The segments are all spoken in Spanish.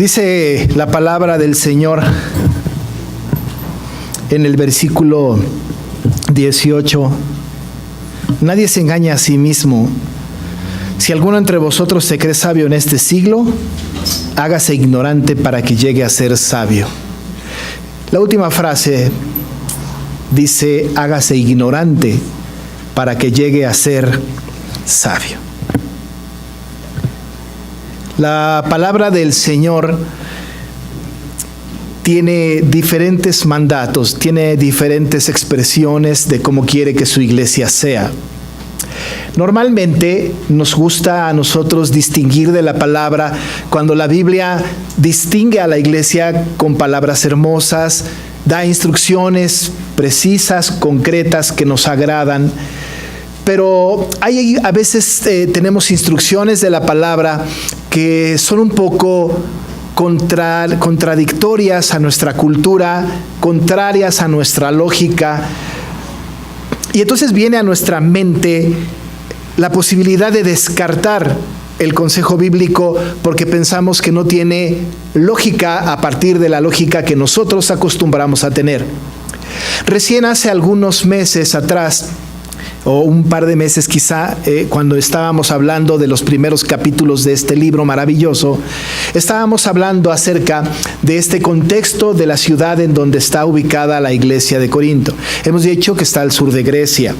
Dice la palabra del Señor en el versículo 18: nadie se engaña a sí mismo. Si alguno entre vosotros se cree sabio en este siglo, hágase ignorante para que llegue a ser sabio. La última frase dice: hágase ignorante para que llegue a ser sabio. La palabra del Señor tiene diferentes mandatos, tiene diferentes expresiones de cómo quiere que su iglesia sea. Normalmente nos gusta a nosotros distinguir de la palabra cuando la Biblia distingue a la iglesia con palabras hermosas, da instrucciones precisas, concretas, que nos agradan. Pero a veces tenemos instrucciones de la palabra que son un poco contradictorias a nuestra cultura, contrarias a nuestra lógica. Y entonces viene a nuestra mente la posibilidad de descartar el consejo bíblico porque pensamos que no tiene lógica a partir de la lógica que nosotros acostumbramos a tener. Recién hace algunos meses atrás, o un par de meses quizá, cuando estábamos hablando de los primeros capítulos de este libro maravilloso, estábamos hablando acerca de este contexto de la ciudad en donde está ubicada la iglesia de Corinto. Hemos dicho que está al sur de Grecia.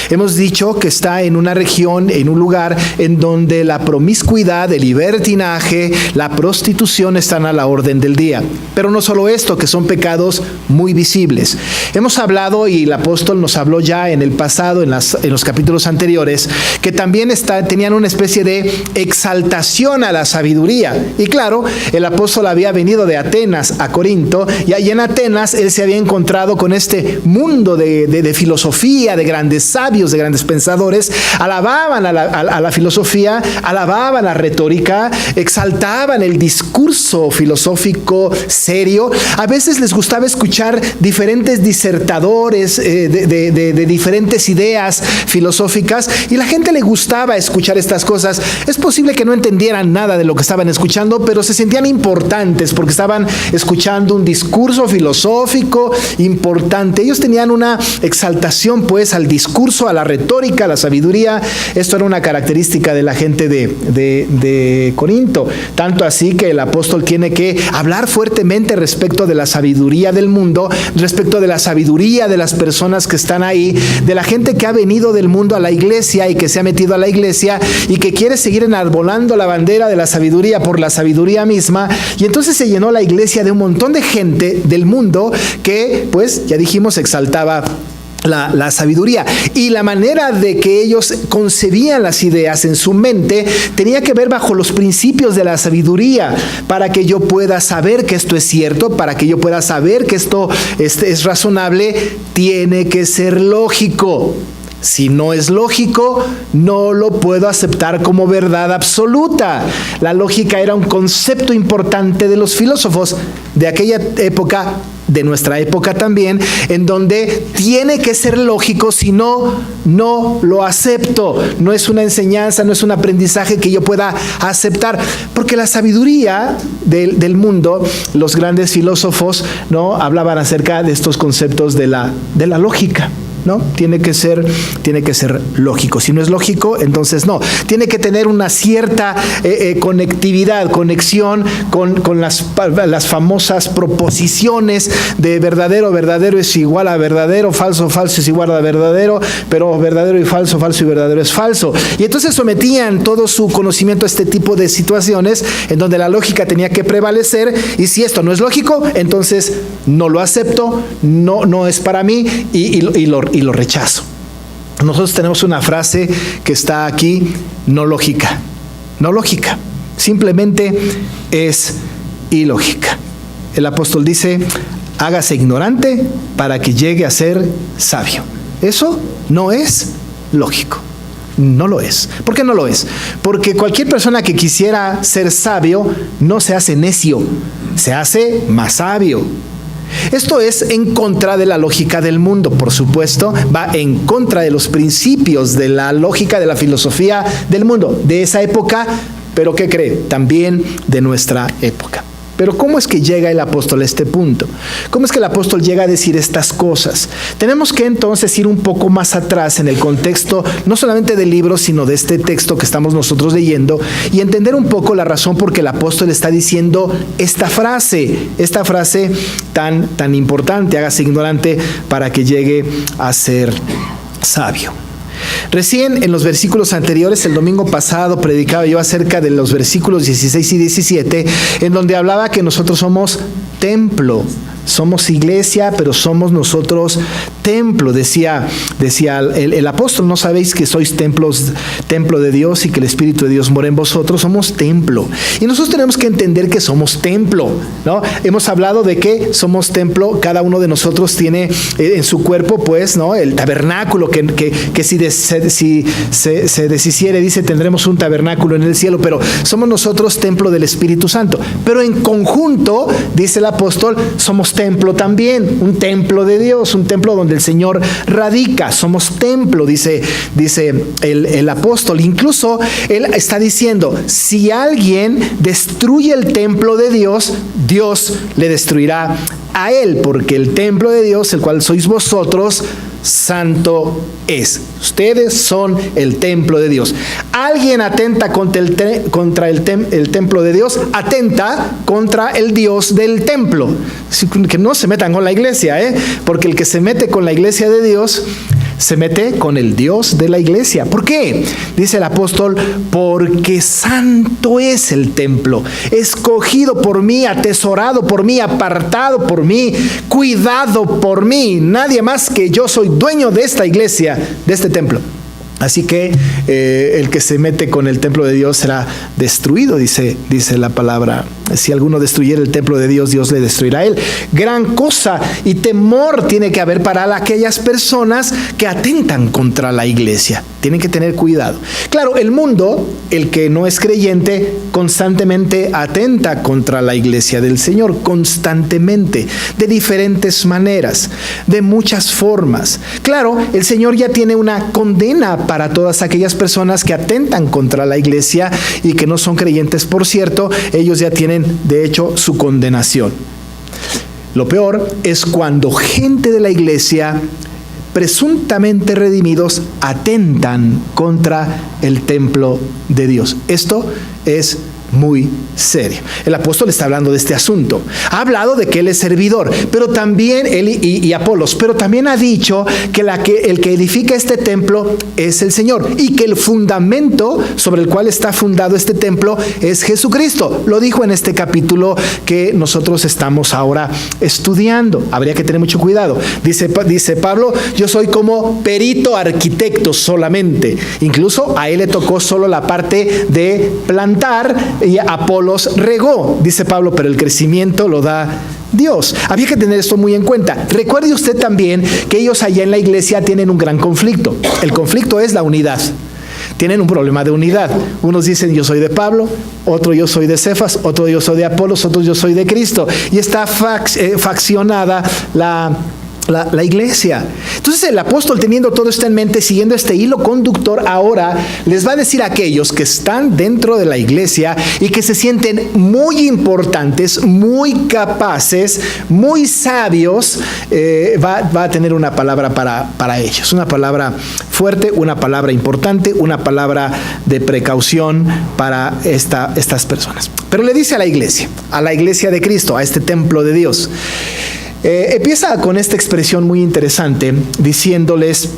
Hemos dicho que está en una región, en un lugar en donde la promiscuidad, el libertinaje, la prostitución están a la orden del día. Pero no solo esto, que son pecados muy visibles. Hemos hablado, y el apóstol nos habló ya en el pasado, en los capítulos anteriores, que también tenían una especie de exaltación a la sabiduría. Y claro, el apóstol había venido de Atenas a Corinto, y ahí en Atenas él se había encontrado con este mundo de filosofía, de grandes sabios, de grandes pensadores. Alababan a la filosofía, alababan la retórica, exaltaban el discurso filosófico serio. A veces les gustaba escuchar diferentes disertadores de diferentes ideas filosóficas, y la gente le gustaba escuchar estas cosas. Es posible que no entendieran nada de lo que estaban escuchando, pero se sentían importantes porque estaban escuchando un discurso filosófico importante. Ellos tenían una exaltación pues al discurso, a la retórica, a la sabiduría. Esto era una característica de la gente de Corinto, tanto así que el apóstol tiene que hablar fuertemente respecto de la sabiduría del mundo, respecto de la sabiduría de las personas que están ahí, de la gente que ha venido del mundo a la iglesia y que se ha metido a la iglesia y que quiere seguir enarbolando la bandera de la sabiduría por la sabiduría misma. Y entonces se llenó la iglesia de un montón de gente del mundo que, pues, ya dijimos, exaltaba la sabiduría, y la manera de que ellos concebían las ideas en su mente tenía que ver bajo los principios de la sabiduría. Para que yo pueda saber que esto es cierto, para que yo pueda saber que esto es razonable, tiene que ser lógico. Si no es lógico, no lo puedo aceptar como verdad absoluta. La lógica era un concepto importante de los filósofos de aquella época, de nuestra época también, en donde tiene que ser lógico, si no, no lo acepto. No es una enseñanza, no es un aprendizaje que yo pueda aceptar, porque la sabiduría del mundo, los grandes filósofos, ¿no?, hablaban acerca de estos conceptos de la lógica, ¿no? Tiene que ser lógico. Si no es lógico, entonces no. Tiene que tener una cierta conexión con las famosas proposiciones de verdadero es igual a verdadero, falso es igual a verdadero, pero verdadero y falso y verdadero es falso. Y entonces sometían todo su conocimiento a este tipo de situaciones en donde la lógica tenía que prevalecer, y si esto no es lógico, entonces no lo acepto, no es para mí, y lo rechazo. Nosotros tenemos una frase que está aquí: no lógica, simplemente es ilógica. El apóstol dice: hágase ignorante para que llegue a ser sabio. Eso no es lógico. No lo es. ¿Por qué no lo es? Porque cualquier persona que quisiera ser sabio no se hace necio, se hace más sabio. Esto es en contra de la lógica del mundo, por supuesto, va en contra de los principios de la lógica, de la filosofía del mundo, de esa época, pero ¿qué cree? También de nuestra época. Pero ¿cómo es que llega el apóstol a este punto? ¿Cómo es que el apóstol llega a decir estas cosas? Tenemos que entonces ir un poco más atrás en el contexto, no solamente del libro, sino de este texto que estamos nosotros leyendo, y entender un poco la razón por que el apóstol está diciendo esta frase tan importante: hágase ignorante para que llegue a ser sabio. Recién en los versículos anteriores, el domingo pasado, predicaba yo acerca de los versículos 16 y 17, en donde hablaba que nosotros somos templo. Somos iglesia, pero somos nosotros templo. Decía el apóstol: ¿no sabéis que sois templo de Dios y que el Espíritu de Dios mora en vosotros? Somos templo. Y nosotros tenemos que entender que somos templo, ¿no? Hemos hablado de que somos templo. Cada uno de nosotros tiene en su cuerpo, pues, ¿no?, el tabernáculo que si se deshiciere, dice, tendremos un tabernáculo en el cielo, pero somos nosotros templo del Espíritu Santo. Pero en conjunto, dice el apóstol, somos templo también, un templo de Dios, un templo donde el Señor radica. Somos templo, dice el apóstol. Incluso él está diciendo: si alguien destruye el templo de Dios, Dios le destruirá a él, porque el templo de Dios, el cual sois vosotros, santo es. Ustedes son el templo de Dios. Alguien atenta contra el templo de Dios, atenta contra el Dios del templo. Que no se metan con la iglesia, porque el que se mete con la iglesia de Dios se mete con el Dios de la iglesia. ¿Por qué? Dice el apóstol: porque santo es el templo, escogido por mí, atesorado por mí, apartado por mí, cuidado por mí. Nadie más que yo soy dueño de esta iglesia, de este templo. Así que el que se mete con el templo de Dios será destruido, dice la palabra. Si alguno destruyera el templo de Dios, Dios le destruirá a él. Gran cosa y temor tiene que haber para aquellas personas que atentan contra la iglesia. Tienen que tener cuidado. Claro, el mundo, el que no es creyente, constantemente atenta contra la iglesia del Señor, constantemente, de diferentes maneras, de muchas formas. Claro, el Señor ya tiene una condena para todas aquellas personas que atentan contra la iglesia y que no son creyentes. Por cierto, ellos ya tienen, de hecho, su condenación. Lo peor es cuando gente de la iglesia, presuntamente redimidos, atentan contra el templo de Dios. Esto es muy serio. El apóstol está hablando de este asunto. Ha hablado de que él es servidor, pero también él y Apolos, pero también ha dicho que el que edifica este templo es el Señor, y que el fundamento sobre el cual está fundado este templo es Jesucristo. Lo dijo en este capítulo que nosotros estamos ahora estudiando. Habría que tener mucho cuidado. Dice Pablo: yo soy como perito arquitecto solamente. Incluso a él le tocó solo la parte de plantar, y Apolos regó, dice Pablo, pero el crecimiento lo da Dios. Había que tener esto muy en cuenta. Recuerde usted también que ellos allá en la iglesia tienen un gran conflicto. El conflicto es la unidad. Tienen un problema de unidad. Unos dicen: yo soy de Pablo, otro yo soy de Cefas, otro yo soy de Apolos, otro yo soy de Cristo. Y está faccionada la iglesia. Entonces el apóstol, teniendo todo esto en mente, siguiendo este hilo conductor, ahora les va a decir a aquellos que están dentro de la iglesia y que se sienten muy importantes, muy capaces, muy sabios, va a tener una palabra para ellos, una palabra fuerte, una palabra importante, una palabra de precaución para estas personas. Pero le dice a la iglesia de Cristo, a este templo de Dios. Empieza con esta expresión muy interesante, diciéndoles: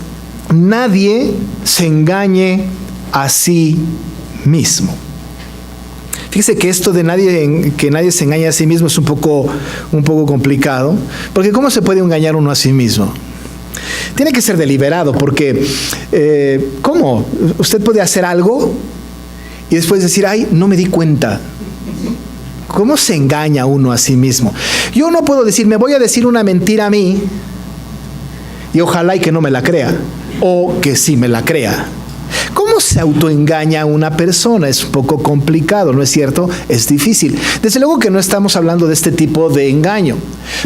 nadie se engañe a sí mismo. Fíjese que esto de que nadie se engañe a sí mismo es un poco complicado, porque ¿cómo se puede engañar uno a sí mismo? Tiene que ser deliberado, porque ¿cómo? Usted puede hacer algo y después decir: ay, no me di cuenta. ¿Cómo se engaña uno a sí mismo? Yo no puedo decir: me voy a decir una mentira a mí y ojalá y que no me la crea, o que sí me la crea. ¿Cómo se autoengaña una persona? Es un poco complicado, ¿no es cierto? Es difícil. Desde luego que no estamos hablando de este tipo de engaño.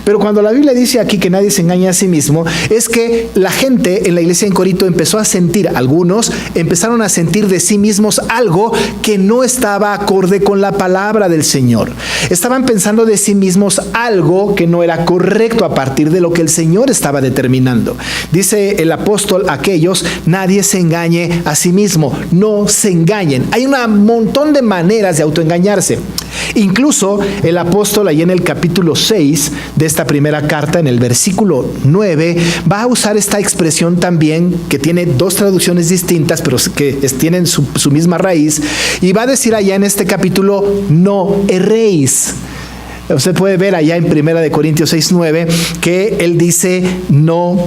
Pero cuando la Biblia dice aquí que nadie se engaña a sí mismo, es que la gente en la iglesia en Corinto empezó a sentir, algunos empezaron a sentir de sí mismos algo que no estaba acorde con la palabra del Señor. Estaban pensando de sí mismos algo que no era correcto a partir de lo que el Señor estaba determinando. Dice el apóstol a aquellos: nadie se engañe a sí mismo, no se engañen. Hay un montón de maneras de autoengañarse. Incluso el apóstol ahí en el capítulo 6 de esta primera carta, en el versículo 9, va a usar esta expresión también, que tiene dos traducciones distintas, pero que tienen su misma raíz, y va a decir allá en este capítulo: no erréis. Usted puede ver allá en 1 Corintios 6:9 que él dice: no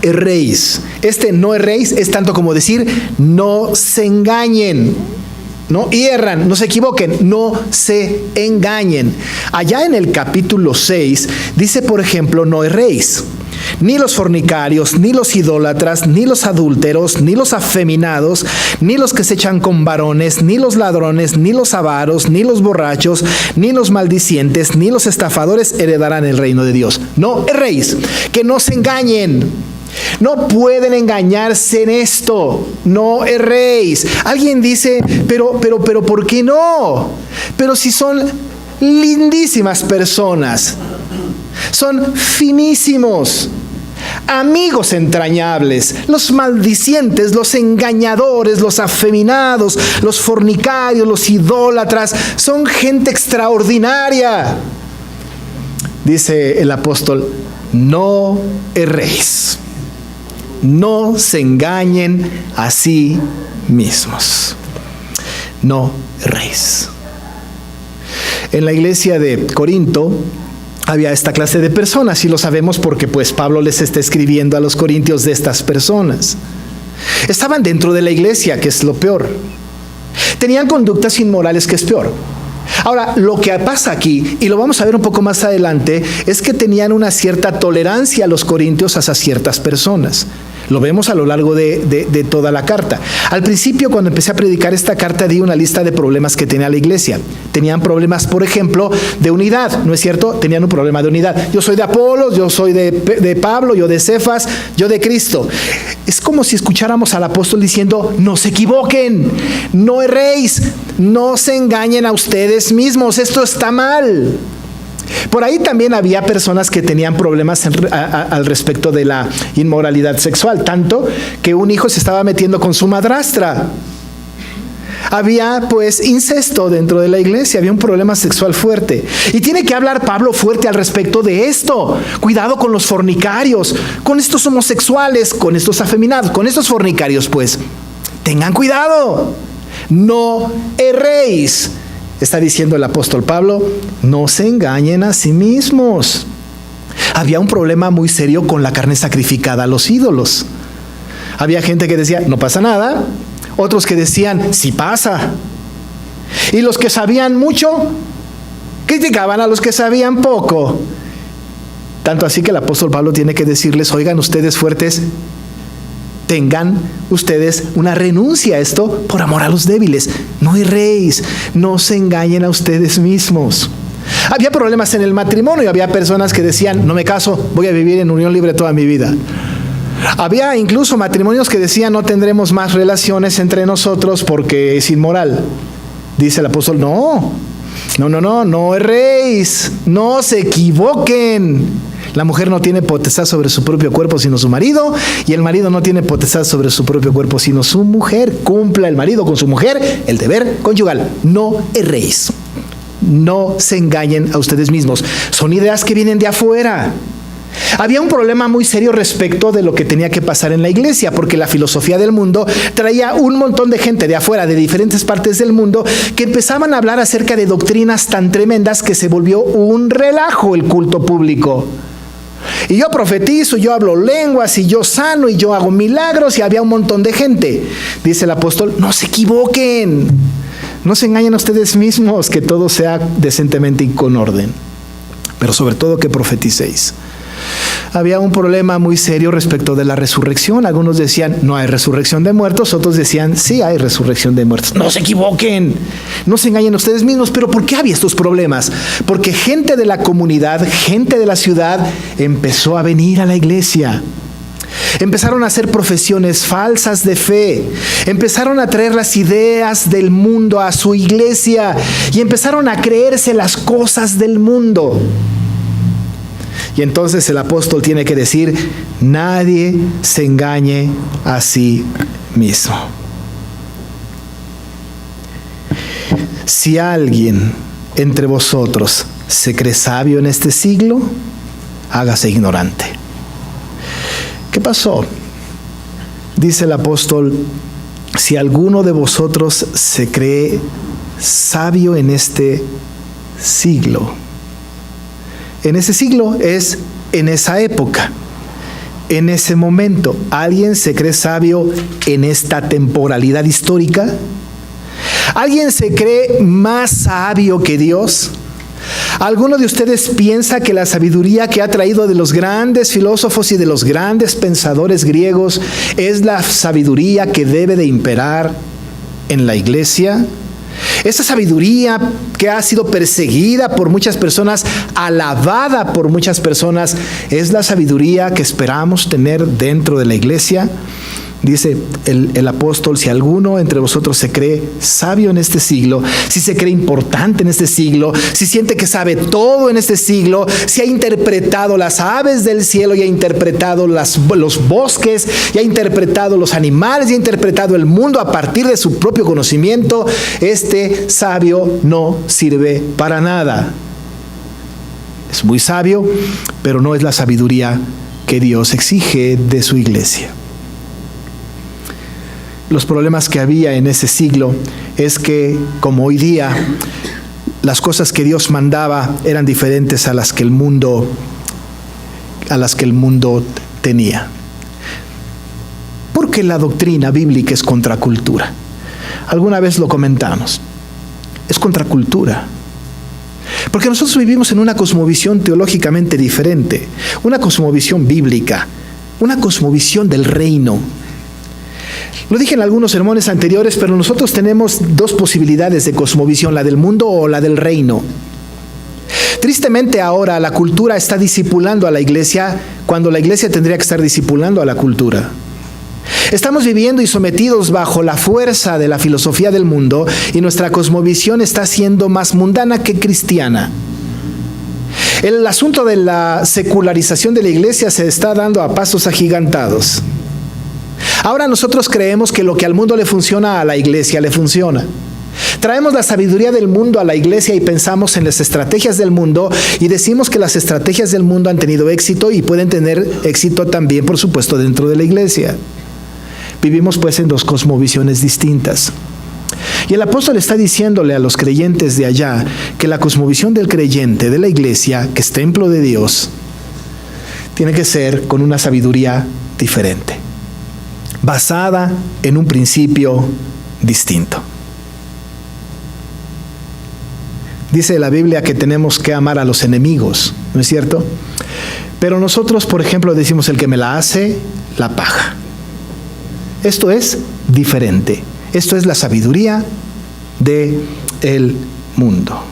erréis. Este no erréis es tanto como decir: no se engañen. No hierran, no se equivoquen, no se engañen. Allá en el capítulo 6 dice, por ejemplo, no erréis. Ni los fornicarios, ni los idólatras, ni los adúlteros, ni los afeminados, ni los que se echan con varones, ni los ladrones, ni los avaros, ni los borrachos, ni los maldicientes, ni los estafadores heredarán el reino de Dios. No erréis, que no se engañen. No pueden engañarse en esto. No erréis. Alguien dice, pero ¿por qué no? Pero si son lindísimas personas, son finísimos, amigos entrañables, los maldicientes, los engañadores, los afeminados, los fornicarios, los idólatras, son gente extraordinaria. Dice el apóstol: no erréis. No se engañen a sí mismos. No erréis. En la iglesia de Corinto había esta clase de personas, y lo sabemos porque pues Pablo les está escribiendo a los corintios de estas personas. Estaban dentro de la iglesia, que es lo peor. Tenían conductas inmorales, que es peor. Ahora, lo que pasa aquí, y lo vamos a ver un poco más adelante, es que tenían una cierta tolerancia los corintios hacia ciertas personas. Lo vemos a lo largo de toda la carta. Al principio, cuando empecé a predicar esta carta, di una lista de problemas que tenía la iglesia. Tenían problemas, por ejemplo, de unidad, ¿no es cierto? Tenían un problema de unidad. Yo soy de Apolos, yo soy de Pablo, yo de Cefas, yo de Cristo. Es como si escucháramos al apóstol diciendo: no se equivoquen, no erréis, no se engañen a ustedes mismos, esto está mal. Por ahí también había personas que tenían problemas al respecto de la inmoralidad sexual, tanto que un hijo se estaba metiendo con su madrastra. Había pues incesto dentro de la iglesia, había un problema sexual fuerte. Y tiene que hablar Pablo fuerte al respecto de esto. Cuidado con los fornicarios, con estos homosexuales, con estos afeminados, con estos fornicarios, pues. Tengan cuidado, no erréis. Está diciendo el apóstol Pablo: no se engañen a sí mismos. Había un problema muy serio con la carne sacrificada a los ídolos. Había gente que decía: no pasa nada. Otros que decían: sí pasa. Y los que sabían mucho criticaban a los que sabían poco. Tanto así que el apóstol Pablo tiene que decirles: oigan ustedes fuertes, tengan ustedes una renuncia a esto por amor a los débiles. No erréis, no se engañen a ustedes mismos. Había problemas en el matrimonio, había personas que decían: no me caso, voy a vivir en unión libre toda mi vida. Había incluso matrimonios que decían: no tendremos más relaciones entre nosotros porque es inmoral. Dice el apóstol: no erréis, no se equivoquen. La mujer no tiene potestad sobre su propio cuerpo sino su marido, y el marido no tiene potestad sobre su propio cuerpo sino su mujer. Cumpla el marido con su mujer el deber conyugal. No erréis. No se engañen a ustedes mismos. Son ideas que vienen de afuera. Había un problema muy serio respecto de lo que tenía que pasar en la iglesia, porque la filosofía del mundo traía un montón de gente de afuera, de diferentes partes del mundo, que empezaban a hablar acerca de doctrinas tan tremendas que se volvió un relajo el culto público. Y yo profetizo, yo hablo lenguas, y yo sano, y yo hago milagros, y había un montón de gente. Dice el apóstol: no se equivoquen, no se engañen a ustedes mismos, que todo sea decentemente y con orden, pero sobre todo que profeticéis. Había un problema muy serio respecto de la resurrección. Algunos decían, no hay resurrección de muertos. Otros decían, sí hay resurrección de muertos. No se equivoquen, no se engañen ustedes mismos. ¿Pero por qué había estos problemas? Porque gente de la comunidad, gente de la ciudad, empezó a venir a la iglesia. Empezaron a hacer profesiones falsas de fe. Empezaron a traer las ideas del mundo a su iglesia. Y empezaron a creerse las cosas del mundo. Y entonces el apóstol tiene que decir, nadie se engañe a sí mismo. Si alguien entre vosotros se cree sabio en este siglo, hágase ignorante. ¿Qué pasó? Dice el apóstol, si alguno de vosotros se cree sabio en este siglo. En ese siglo es en esa época, en ese momento. ¿Alguien se cree sabio en esta temporalidad histórica? ¿Alguien se cree más sabio que Dios? ¿Alguno de ustedes piensa que la sabiduría que ha traído de los grandes filósofos y de los grandes pensadores griegos es la sabiduría que debe de imperar en la iglesia? Esa sabiduría que ha sido perseguida por muchas personas, alabada por muchas personas, ¿es la sabiduría que esperamos tener dentro de la iglesia? Dice el apóstol, si alguno entre vosotros se cree sabio en este siglo, si se cree importante en este siglo, si siente que sabe todo en este siglo, si ha interpretado las aves del cielo y ha interpretado los bosques, y ha interpretado los animales, y ha interpretado el mundo a partir de su propio conocimiento, este sabio no sirve para nada. Es muy sabio, pero no es la sabiduría que Dios exige de su iglesia. Los problemas que había en ese siglo es que, como hoy día, las cosas que Dios mandaba eran diferentes a las que el mundo tenía. Porque la doctrina bíblica es contracultura. Alguna vez lo comentamos. Es contracultura. Porque nosotros vivimos en una cosmovisión teológicamente diferente, una cosmovisión bíblica, una cosmovisión del reino. Lo dije en algunos sermones anteriores, pero nosotros tenemos dos posibilidades de cosmovisión, la del mundo o la del reino. Tristemente ahora la cultura está discipulando a la iglesia cuando la iglesia tendría que estar discipulando a la cultura. Estamos viviendo y sometidos bajo la fuerza de la filosofía del mundo y nuestra cosmovisión está siendo más mundana que cristiana. El asunto de la secularización de la iglesia se está dando a pasos agigantados. Ahora nosotros creemos que lo que al mundo le funciona, a la iglesia le funciona. Traemos la sabiduría del mundo a la iglesia y pensamos en las estrategias del mundo y decimos que las estrategias del mundo han tenido éxito y pueden tener éxito también, por supuesto, dentro de la iglesia. Vivimos pues en dos cosmovisiones distintas. Y el apóstol está diciéndole a los creyentes de allá que la cosmovisión del creyente de la iglesia, que es templo de Dios, tiene que ser con una sabiduría diferente, basada en un principio distinto. Dice la Biblia que tenemos que amar a los enemigos, ¿no es cierto? Pero nosotros, por ejemplo, decimos el que me la hace, la paga. Esto es diferente. Esto es la sabiduría del mundo.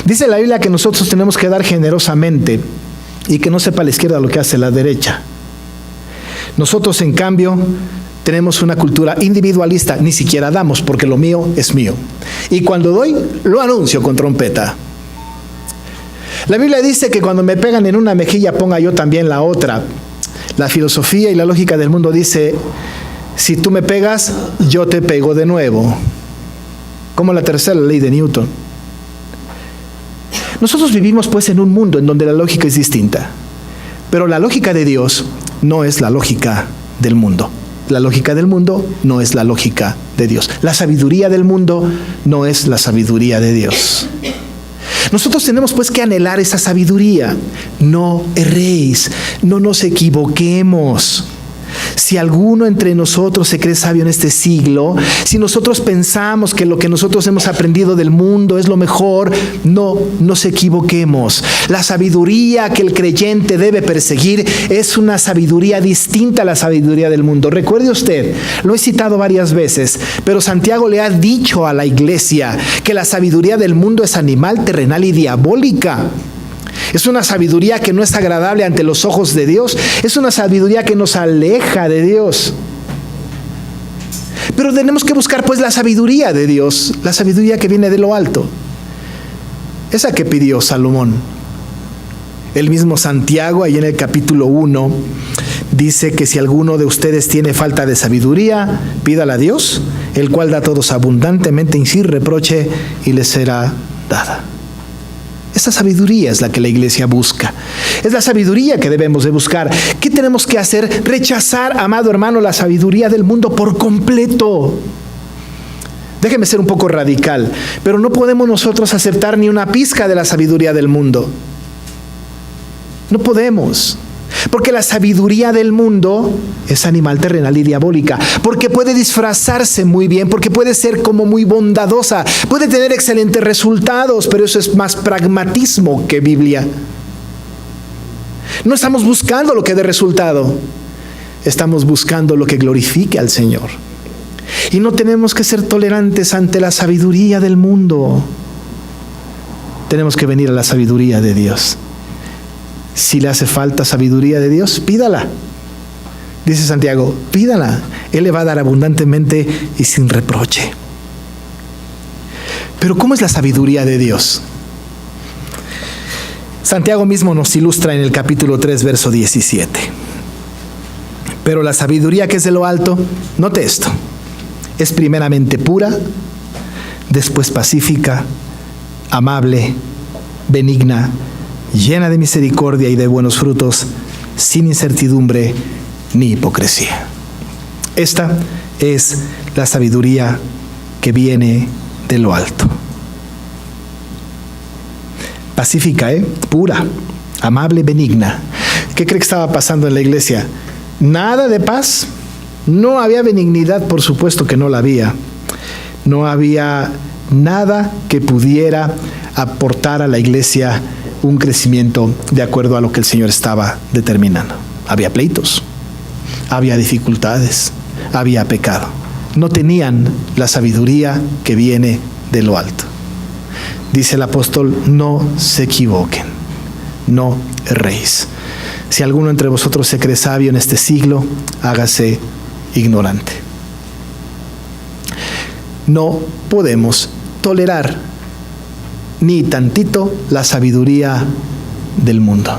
Dice la Biblia que nosotros tenemos que dar generosamente y que no sepa la izquierda lo que hace la derecha. Nosotros, en cambio, tenemos una cultura individualista, ni siquiera damos porque lo mío es mío. Y cuando doy, lo anuncio con trompeta. La Biblia dice que cuando me pegan en una mejilla, ponga yo también la otra. La filosofía y la lógica del mundo dice, si tú me pegas, yo te pego de nuevo. Como la tercera ley de Newton. Nosotros vivimos pues en un mundo en donde la lógica es distinta. Pero la lógica de Dios no es la lógica del mundo. La lógica del mundo no es la lógica de Dios. La sabiduría del mundo no es la sabiduría de Dios. Nosotros tenemos pues que anhelar esa sabiduría. No erréis, no nos equivoquemos. Si alguno entre nosotros se cree sabio en este siglo, si nosotros pensamos que lo que nosotros hemos aprendido del mundo es lo mejor, no nos equivoquemos. La sabiduría que el creyente debe perseguir es una sabiduría distinta a la sabiduría del mundo. Recuerde usted, lo he citado varias veces, pero Santiago le ha dicho a la iglesia que la sabiduría del mundo es animal, terrenal y diabólica. Es una sabiduría que no es agradable ante los ojos de Dios. Es una sabiduría que nos aleja de Dios. Pero tenemos que buscar pues la sabiduría de Dios, la sabiduría que viene de lo alto. Esa que pidió Salomón. El mismo Santiago, ahí en el capítulo 1, dice que si alguno de ustedes tiene falta de sabiduría, pídala a Dios, el cual da a todos abundantemente y sin reproche, y les será dada. Esa sabiduría es la que la iglesia busca. Es la sabiduría que debemos de buscar. ¿Qué tenemos que hacer? Rechazar, amado hermano, la sabiduría del mundo por completo. Déjeme ser un poco radical, pero no podemos nosotros aceptar ni una pizca de la sabiduría del mundo. No podemos. Porque la sabiduría del mundo es animal, terrenal y diabólica. Porque puede disfrazarse muy bien, porque puede ser como muy bondadosa, puede tener excelentes resultados, pero eso es más pragmatismo que Biblia. No estamos buscando lo que dé resultado, estamos buscando lo que glorifique al Señor. Y no tenemos que ser tolerantes ante la sabiduría del mundo. Tenemos que venir a la sabiduría de Dios. Si le hace falta sabiduría de Dios, pídala. Dice Santiago, pídala. Él le va a dar abundantemente y sin reproche. Pero ¿cómo es la sabiduría de Dios? Santiago mismo nos ilustra en el capítulo 3, verso 17. Pero la sabiduría que es de lo alto, note esto, es primeramente pura, después pacífica, amable, benigna, llena de misericordia y de buenos frutos, sin incertidumbre ni hipocresía. Esta es la sabiduría que viene de lo alto. Pacífica, pura, amable, benigna. ¿Qué cree que estaba pasando en la iglesia? Nada de paz. No había benignidad, por supuesto que no la había. No había nada que pudiera aportar a la iglesia un crecimiento de acuerdo a lo que el Señor estaba determinando. Había pleitos, había dificultades, había pecado. No tenían la sabiduría que viene de lo alto. Dice el apóstol, no se equivoquen, no erréis. Si alguno entre vosotros se cree sabio en este siglo, hágase ignorante. No podemos tolerar ni tantito la sabiduría del mundo.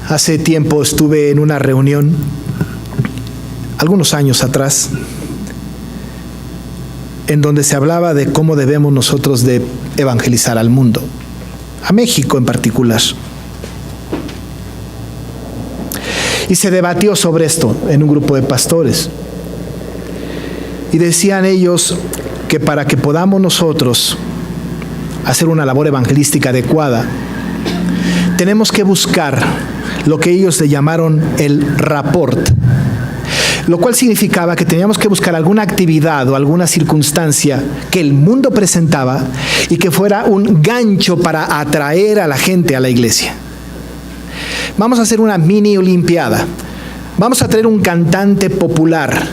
Hace tiempo estuve en una reunión, algunos años atrás, en donde se hablaba de cómo debemos nosotros de evangelizar al mundo, a México en particular. Y se debatió sobre esto en un grupo de pastores. Y decían ellos que para que podamos nosotros hacer una labor evangelística adecuada, tenemos que buscar lo que ellos le llamaron el rapport, lo cual significaba que teníamos que buscar alguna actividad o alguna circunstancia que el mundo presentaba y que fuera un gancho para atraer a la gente a la iglesia. Vamos a hacer una mini olimpiada, vamos a traer un cantante popular,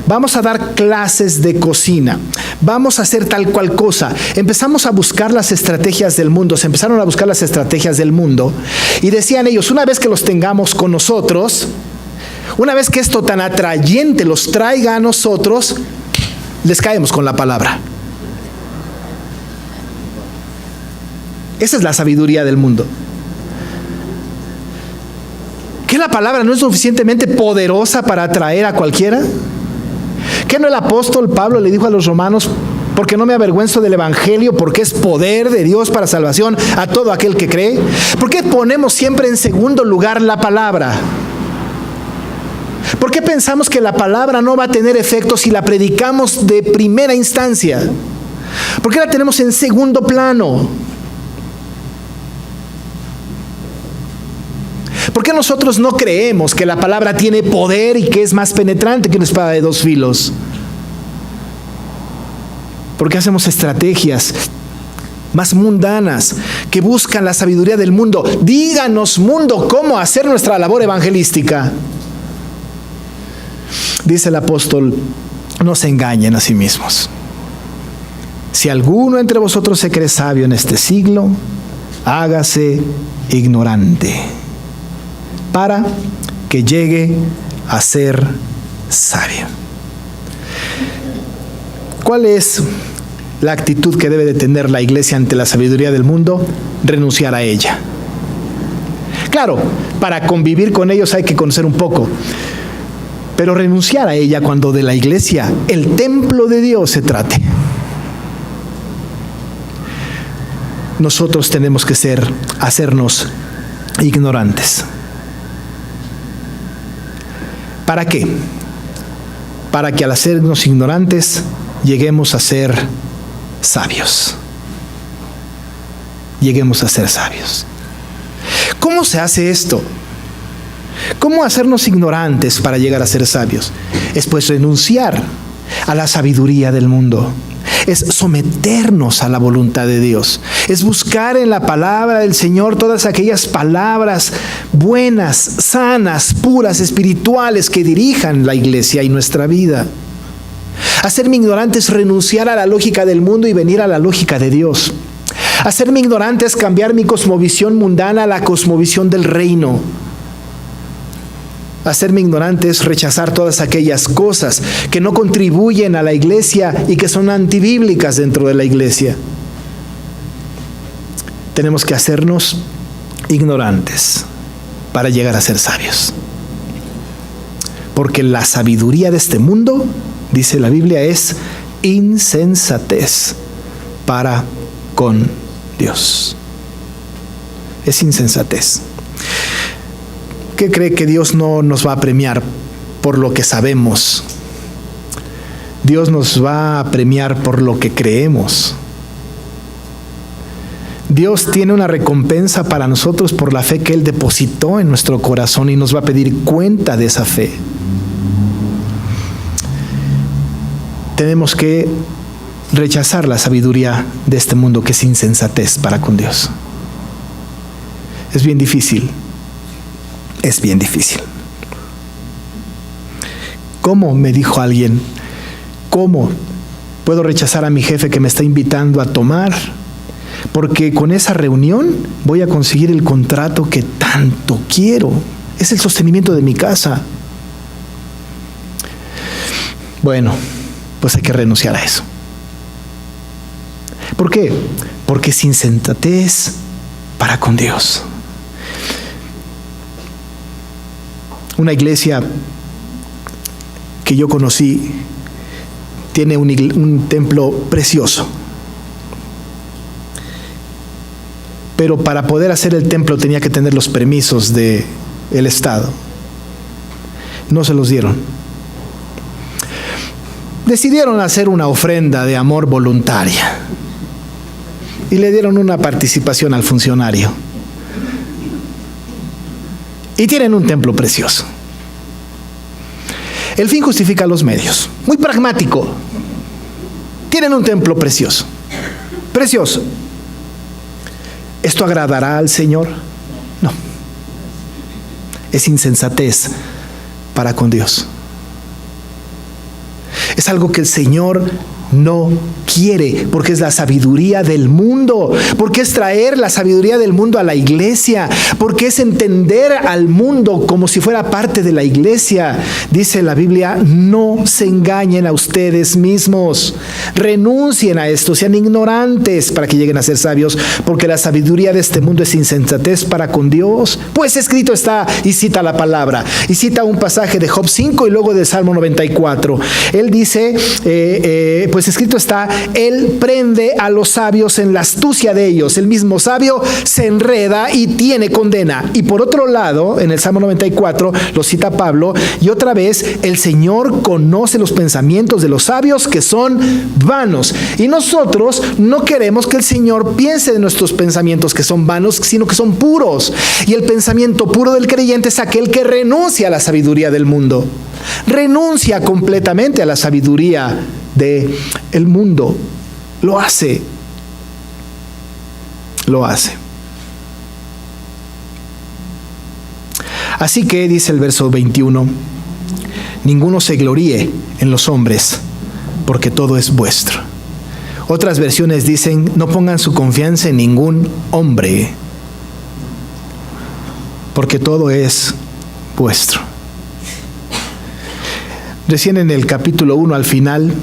vamos a dar clases de cocina, vamos a hacer tal cual cosa. Empezamos a buscar las estrategias del mundo, se empezaron a buscar las estrategias del mundo y decían ellos, una vez que los tengamos con nosotros, una vez que esto tan atrayente los traiga a nosotros, les caemos con la palabra. Esa es la sabiduría del mundo. ¿Que la palabra no es suficientemente poderosa para atraer a cualquiera? ¿Que no el apóstol Pablo le dijo a los romanos, porque no me avergüenzo del evangelio, porque es poder de Dios para salvación a todo aquel que cree? ¿Por qué ponemos siempre en segundo lugar la palabra? ¿Por qué pensamos que la palabra no va a tener efecto si la predicamos de primera instancia? ¿Por qué la tenemos en segundo plano? ¿Por qué nosotros no creemos que la palabra tiene poder y que es más penetrante que una espada de dos filos? ¿Por qué hacemos estrategias más mundanas que buscan la sabiduría del mundo? Díganos, mundo, cómo hacer nuestra labor evangelística. Dice el apóstol: no se engañen a sí mismos. Si alguno entre vosotros se cree sabio en este siglo, hágase ignorante, para que llegue a ser sabio. ¿Cuál es la actitud que debe de tener la iglesia ante la sabiduría del mundo? Renunciar a ella. Claro, para convivir con ellos hay que conocer un poco, pero renunciar a ella cuando de la iglesia, el templo de Dios, se trate. Nosotros tenemos que hacernos ignorantes. ¿Para qué? Para que al hacernos ignorantes lleguemos a ser sabios. Lleguemos a ser sabios. ¿Cómo se hace esto? ¿Cómo hacernos ignorantes para llegar a ser sabios? Es pues renunciar a la sabiduría del mundo. Es someternos a la voluntad de Dios. Es buscar en la palabra del Señor todas aquellas palabras buenas, sanas, puras, espirituales que dirijan la iglesia y nuestra vida. Hacerme ignorante es renunciar a la lógica del mundo y venir a la lógica de Dios. Hacerme ignorante es cambiar mi cosmovisión mundana a la cosmovisión del reino. Hacerme ignorante es rechazar todas aquellas cosas que no contribuyen a la iglesia y que son antibíblicas dentro de la iglesia. Tenemos que hacernos ignorantes para llegar a ser sabios. Porque la sabiduría de este mundo, dice la Biblia, es insensatez para con Dios. Es insensatez. ¿Qué cree que Dios no nos va a premiar por lo que sabemos? Dios nos va a premiar por lo que creemos. Dios tiene una recompensa para nosotros por la fe que Él depositó en nuestro corazón y nos va a pedir cuenta de esa fe. Tenemos que rechazar la sabiduría de este mundo que es insensatez para con Dios. Es bien difícil. Es bien difícil. ¿Cómo? Me dijo alguien. ¿Cómo puedo rechazar a mi jefe que me está invitando a tomar? Porque con esa reunión voy a conseguir el contrato que tanto quiero. Es el sostenimiento de mi casa. Bueno, pues hay que renunciar a eso. ¿Por qué? Porque es insensatez para con Dios. Una iglesia que yo conocí tiene un templo precioso. Pero para poder hacer el templo tenía que tener los permisos del Estado. No se los dieron. Decidieron hacer una ofrenda de amor voluntaria y le dieron una participación al funcionario. Y tienen un templo precioso. El fin justifica los medios. Muy pragmático. Tienen un templo precioso. Precioso. ¿Esto agradará al Señor? No. Es insensatez para con Dios. Es algo que el Señor no quiere, porque es la sabiduría del mundo, porque es traer la sabiduría del mundo a la iglesia, porque es entender al mundo como si fuera parte de la iglesia. Dice la Biblia: no se engañen a ustedes mismos, renuncien a esto, sean ignorantes para que lleguen a ser sabios, porque la sabiduría de este mundo es insensatez para con Dios. Pues escrito está, y cita la palabra, y cita un pasaje de Job 5 y luego del Salmo 94. Él dice, pues Pues escrito está, Él prende a los sabios en la astucia de ellos. El mismo sabio se enreda y tiene condena. Y por otro lado, en el Salmo 94, lo cita Pablo, y otra vez, el Señor conoce los pensamientos de los sabios que son vanos. Y nosotros no queremos que el Señor piense de nuestros pensamientos que son vanos, sino que son puros. Y el pensamiento puro del creyente es aquel que renuncia a la sabiduría del mundo. Renuncia completamente a la sabiduría del mundo. Lo hace. Lo hace. Así que, dice el verso 21, ninguno se gloríe en los hombres, porque todo es vuestro. Otras versiones dicen, no pongan su confianza en ningún hombre, porque todo es vuestro. Recién en el capítulo 1 al final,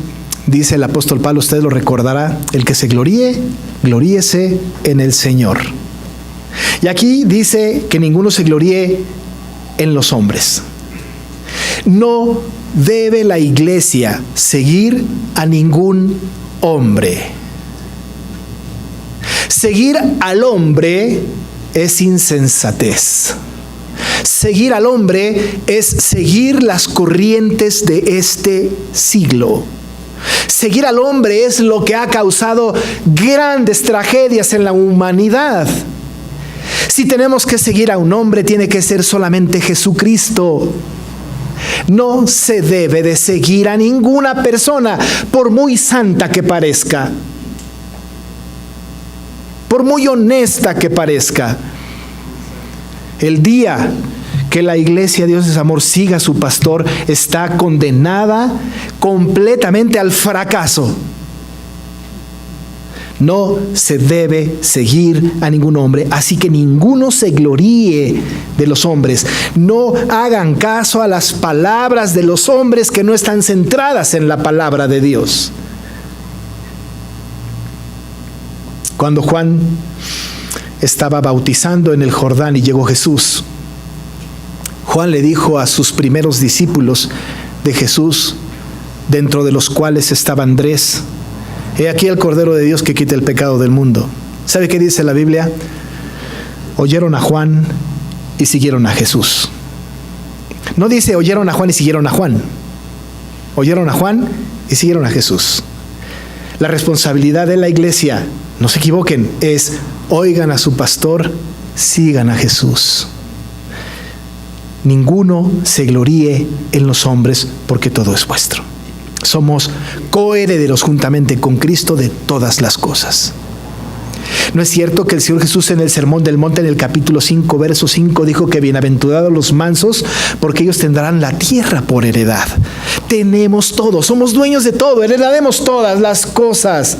dice el apóstol Pablo, usted lo recordará, el que se gloríe, gloríese en el Señor. Y aquí dice que ninguno se gloríe en los hombres. No debe la iglesia seguir a ningún hombre. Seguir al hombre es insensatez. Seguir al hombre es seguir las corrientes de este siglo. Seguir al hombre es lo que ha causado grandes tragedias en la humanidad. Si tenemos que seguir a un hombre, tiene que ser solamente Jesucristo. No se debe de seguir a ninguna persona, por muy santa que parezca, por muy honesta que parezca. El día que la iglesia Dios es Amor siga a su pastor, está condenada completamente al fracaso. No se debe seguir a ningún hombre, así que ninguno se gloríe de los hombres. No hagan caso a las palabras de los hombres que no están centradas en la palabra de Dios. Cuando Juan estaba bautizando en el Jordán y llegó Jesús, Juan le dijo a sus primeros discípulos de Jesús, dentro de los cuales estaba Andrés, he aquí el Cordero de Dios que quita el pecado del mundo. ¿Sabe qué dice la Biblia? Oyeron a Juan y siguieron a Jesús. No dice oyeron a Juan y siguieron a Juan. Oyeron a Juan y siguieron a Jesús. La responsabilidad de la iglesia, no se equivoquen, es oigan a su pastor, sigan a Jesús. Ninguno se gloríe en los hombres, porque todo es vuestro. Somos coherederos juntamente con Cristo de todas las cosas. ¿No es cierto que el Señor Jesús en el Sermón del Monte, en el capítulo 5, verso 5, dijo que bienaventurados los mansos, porque ellos tendrán la tierra por heredad? Tenemos todo, somos dueños de todo, heredaremos todas las cosas.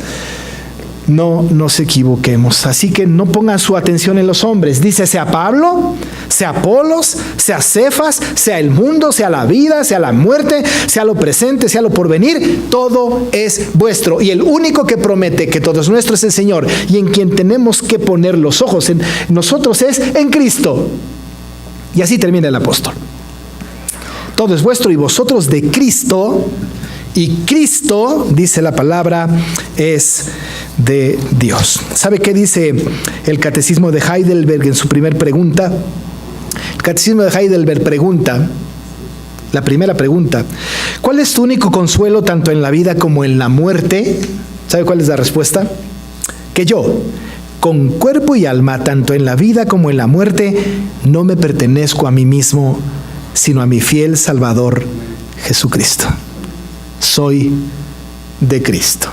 No nos equivoquemos. Así que no pongan su atención en los hombres. Dice, sea Pablo, sea Apolos, sea Cefas, sea el mundo, sea la vida, sea la muerte, sea lo presente, sea lo porvenir, todo es vuestro. Y el único que promete que todo es nuestro es el Señor. Y en quien tenemos que poner los ojos en nosotros es en Cristo. Y así termina el apóstol. Todo es vuestro y vosotros de Cristo. Y Cristo, dice la palabra, es de Dios. ¿Sabe qué dice el Catecismo de Heidelberg en su primer pregunta? El Catecismo de Heidelberg pregunta, la primera pregunta, ¿cuál es tu único consuelo tanto en la vida como en la muerte? ¿Sabe cuál es la respuesta? Que yo, con cuerpo y alma, tanto en la vida como en la muerte, no me pertenezco a mí mismo, sino a mi fiel Salvador, Jesucristo. Soy de Cristo.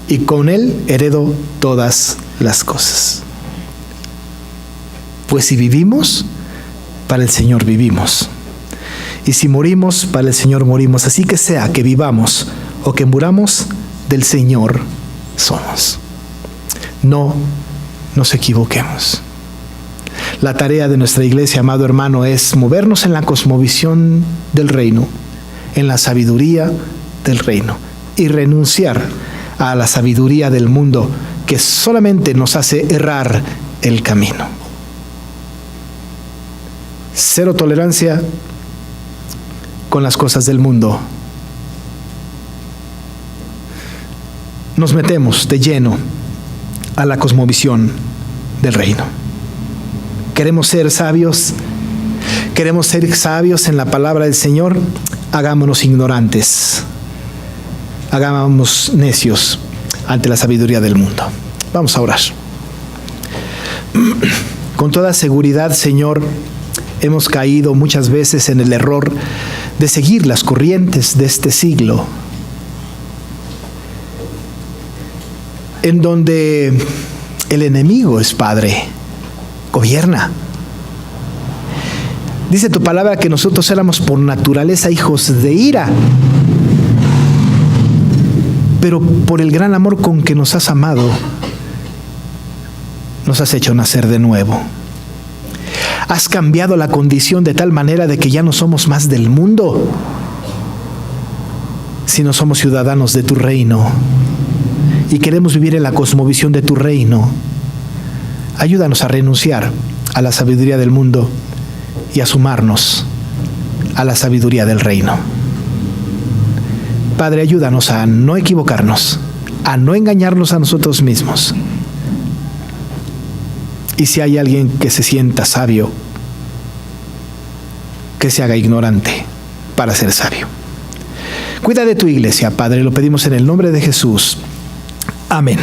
Y con Él heredo todas las cosas. Pues si vivimos, para el Señor vivimos. Y si morimos, para el Señor morimos. Así que sea que vivamos o que muramos, del Señor somos. No nos equivoquemos. La tarea de nuestra iglesia, amado hermano, es movernos en la cosmovisión del reino, en la sabiduría del reino, y renunciar a la sabiduría del mundo que solamente nos hace errar el camino. Cero tolerancia con las cosas del mundo. nos metemos de lleno a la cosmovisión del reino. Queremos ser sabios en la palabra del Señor. Hagámonos ignorantes, hagámonos necios ante la sabiduría del mundo. Vamos a orar. Con toda seguridad, Señor, hemos caído muchas veces en el error de seguir las corrientes de este siglo, en donde el enemigo es padre, gobierna. Dice tu palabra que nosotros éramos por naturaleza hijos de ira, pero por el gran amor con que nos has amado, nos has hecho nacer de nuevo. Has cambiado la condición de tal manera de que ya no somos más del mundo, sino somos ciudadanos de tu reino y queremos vivir en la cosmovisión de tu reino. Ayúdanos a renunciar a la sabiduría del mundo y a sumarnos a la sabiduría del reino. Padre, ayúdanos a no equivocarnos, a no engañarnos a nosotros mismos. Y si hay alguien que se sienta sabio, que se haga ignorante para ser sabio. Cuida de tu iglesia, Padre, lo pedimos en el nombre de Jesús. Amén.